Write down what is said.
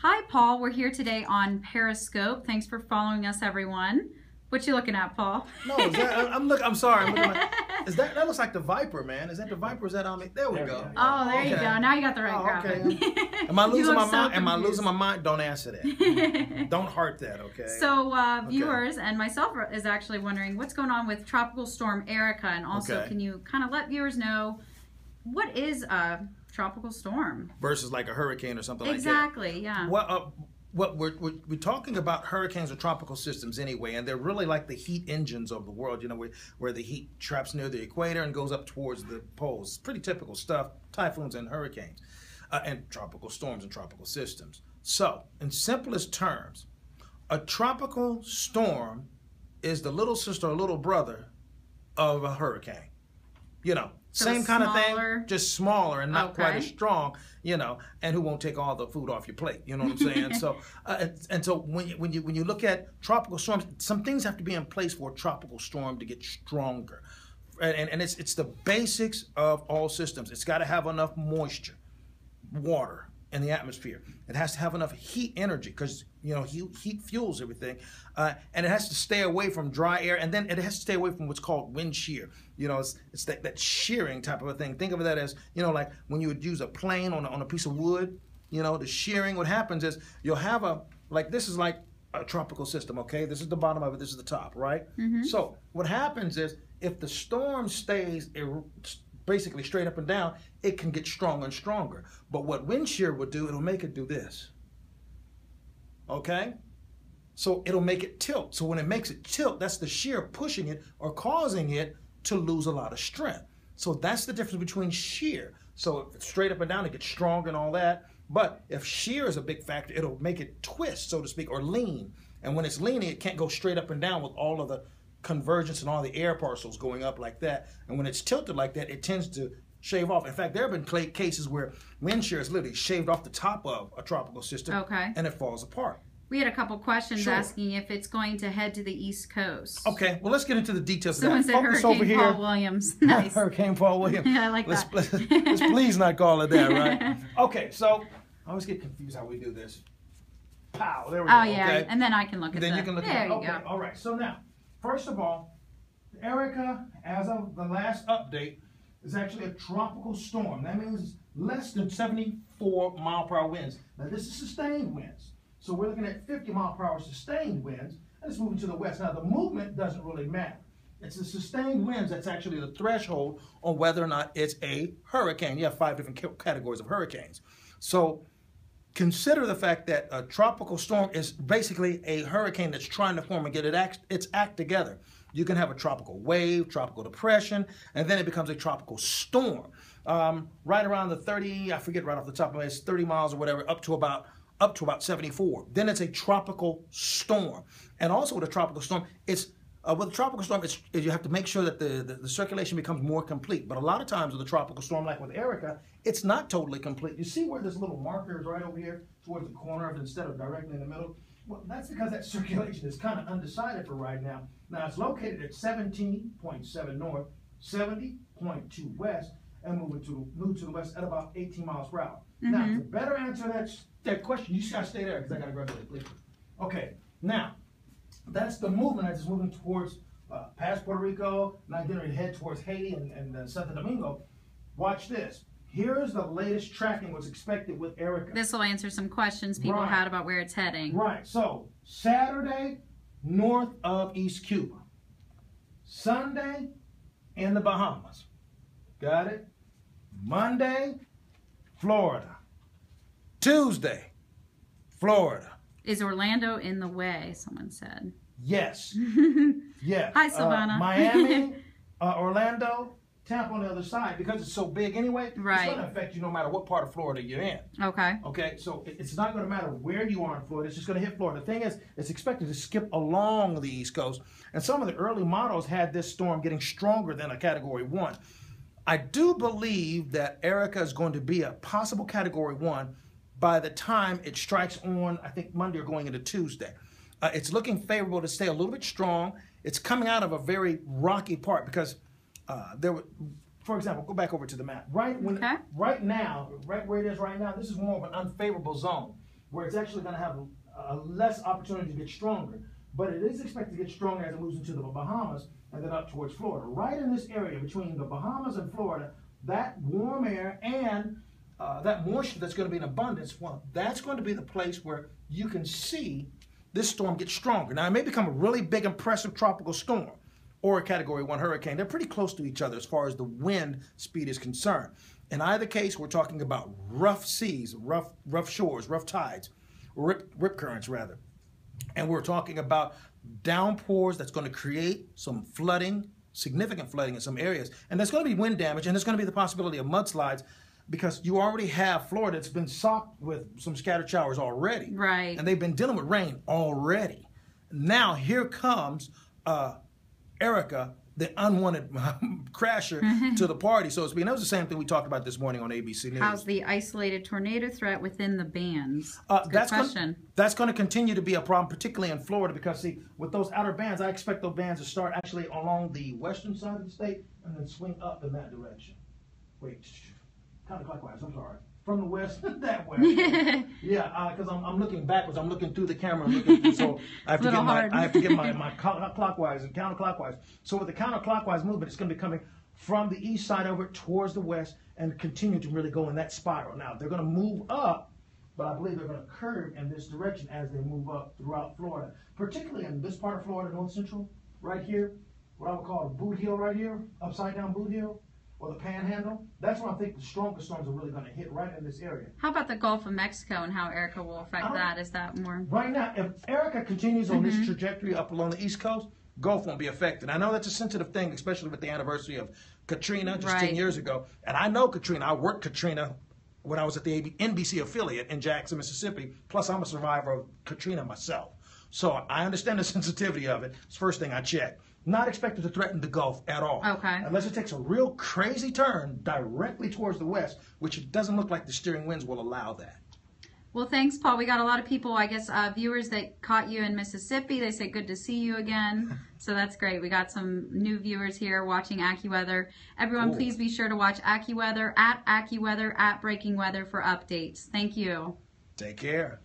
Hi, Paul. We're here today on Periscope. Thanks for following us, everyone. What you looking at, Paul? No, is that, I'm sorry. I'm looking at, that looks like the Viper, man. Is that the Viper? Is that on me? There we go. Oh, there you go. Now you got the right graphic. Okay. Am I losing my mind? Am I losing my mind? Don't answer that. Don't heart that, okay? So viewers and myself is actually wondering what's going on with Tropical Storm Erika, and also can you kind of let viewers know what is a tropical storm versus like a hurricane or something like that? Exactly, yeah. What we're talking about hurricanes or tropical systems anyway, and they're really like the heat engines of the world, you know, where the heat traps near the equator and goes up towards the poles. It's pretty typical stuff, typhoons and hurricanes, and tropical storms and tropical systems. So, in simplest terms, a tropical storm is the little sister or little brother of a hurricane. You know, so same kind of thing, just smaller and not quite as strong, you know, and who won't take all the food off your plate, you know what I'm saying? So, and so when you look at tropical storms, some things have to be in place for a tropical storm to get stronger. And it's the basics of all systems. It's got to have enough moisture, water in the atmosphere. It has to have enough heat energy because, you know, heat fuels everything. And it has to stay away from dry air, and then it has to stay away from what's called wind shear. You know, it's that shearing type of a thing. Think of that as, you know, like when you would use a plane on a piece of wood, you know, the shearing. What happens is you'll have this is like a tropical system, okay? This is the bottom of it, this is the top, right? Mm-hmm. So what happens is if the storm stays basically straight up and down, it can get stronger and stronger. But what wind shear would do, it'll make it do this. Okay? So it'll make it tilt. So when it makes it tilt, that's the shear pushing it or causing it to lose a lot of strength. So that's the difference between shear. So if it's straight up and down, it gets strong and all that. But if shear is a big factor, it'll make it twist, so to speak, or lean. And when it's leaning, it can't go straight up and down with all of the convergence and all the air parcels going up like that. And when it's tilted like that, it tends to shave off. In fact, there have been cases where wind shear is literally shaved off the top of a tropical system, and it falls apart. We had a couple questions asking if it's going to head to the East Coast. Okay, well, let's get into the details of that. Someone said Hurricane Paul Williams. Nice. Hurricane Paul Williams. Yeah, I like that. Let's please not call it that, right? Okay, so I always get confused how we do this. Pow, there we go. Oh, yeah, okay. And then I can look at Then you can look at it. Okay, all right. So now, first of all, Erika, as of the last update, is actually a tropical storm. That means less than 74 mile per hour winds. Now, this is sustained winds. So we're looking at 50 mile per hour sustained winds, and it's moving to the west. Now, the movement doesn't really matter. It's the sustained winds that's actually the threshold on whether or not it's a hurricane. You have 5 different categories of hurricanes. So consider the fact that a tropical storm is basically a hurricane that's trying to form and get its act together. You can have a tropical wave, tropical depression, and then it becomes a tropical storm. Right around the 30, I forget right off the top of my head, it's 30 miles or whatever, up to about 74. Then it's a tropical storm. And also with a tropical storm, with a tropical storm, you have to make sure that the circulation becomes more complete. But a lot of times with a tropical storm, like with Erika, it's not totally complete. You see where this little marker is right over here towards the corner of it instead of directly in the middle? Well, that's because that circulation is kind of undecided for right now. Now, it's located at 17.7 north, 70.2 west, and move to the west at about 18 miles per hour. Mm-hmm. Now, to better answer that question, you just got to stay there because I got to grab the please. Okay, now, that's the movement as it's moving towards past Puerto Rico, now getting ready to head towards Haiti and Santo Domingo. Watch this. Here's the latest tracking what's expected with Erika. This will answer some questions people had about where it's heading. Right. So, Saturday, north of East Cuba. Sunday, in the Bahamas. Got it? Monday, Florida. Tuesday, Florida. Is Orlando in the way, someone said. Yes. Yes. Hi, Savannah. Miami, Orlando, Tampa on the other side, because it's so big anyway, right. It's going to affect you no matter what part of Florida you're in. Okay. Okay, so it's not going to matter where you are in Florida, it's just going to hit Florida. The thing is, it's expected to skip along the East Coast, and some of the early models had this storm getting stronger than a Category 1. I do believe that Erika is going to be a possible Category 1 by the time it strikes on, I think, Monday or going into Tuesday. It's looking favorable to stay a little bit strong. It's coming out of a very rocky part because for example, go back over to the map. Right now, right where it is right now, this is more of an unfavorable zone. where it's actually going to have a less opportunity to get stronger. But it is expected to get stronger as it moves into the Bahamas and then up towards Florida. Right in this area between the Bahamas and Florida, that warm air and that moisture that's going to be in abundance, well, that's going to be the place where you can see this storm get stronger. Now, it may become a really big, impressive tropical storm or a Category 1 hurricane. They're pretty close to each other as far as the wind speed is concerned. In either case, we're talking about rough seas, rough shores, rough tides, rip currents, rather. And we're talking about downpours that's going to create some flooding, significant flooding in some areas. And there's going to be wind damage, and there's going to be the possibility of mudslides because you already have Florida. It's been socked with some scattered showers already. Right. And they've been dealing with rain already. Now here comes Erika, the unwanted crasher to the party, so to speak. And that was the same thing we talked about this morning on ABC News. How's the isolated tornado threat within the bands? That's going to continue to be a problem, particularly in Florida, because, see, with those outer bands, I expect those bands to start actually along the western side of the state and then swing up in that direction. Wait, counterclockwise, I'm sorry. From the west that way. Yeah, because I'm looking backwards. I'm looking through the camera. So I have to get my clockwise and counterclockwise. So with the counterclockwise movement, it's going to be coming from the east side over towards the west and continue to really go in that spiral. Now, they're going to move up, but I believe they're going to curve in this direction as they move up throughout Florida, particularly in this part of Florida, North Central, right here, what I would call the boot heel right here, upside down boot heel, or the panhandle. That's where I think the strongest storms are really going to hit, right in this area. How about the Gulf of Mexico and how Erika will affect that? Is that more? Right now, if Erika continues on this trajectory up along the East Coast, Gulf won't be affected. I know that's a sensitive thing, especially with the anniversary of Katrina just 10 years ago. And I know Katrina. I worked Katrina when I was at the NBC affiliate in Jackson, Mississippi. Plus, I'm a survivor of Katrina myself. So I understand the sensitivity of it. It's the first thing I check. Not expected to threaten the Gulf at all. Okay. Unless it takes a real crazy turn directly towards the west, which it doesn't look like the steering winds will allow that. Well, thanks, Paul. We got a lot of people, I guess, viewers that caught you in Mississippi. They say, good to see you again. So that's great. We got some new viewers here watching AccuWeather. Everyone, please be sure to watch AccuWeather, at Breaking Weather for updates. Thank you. Take care.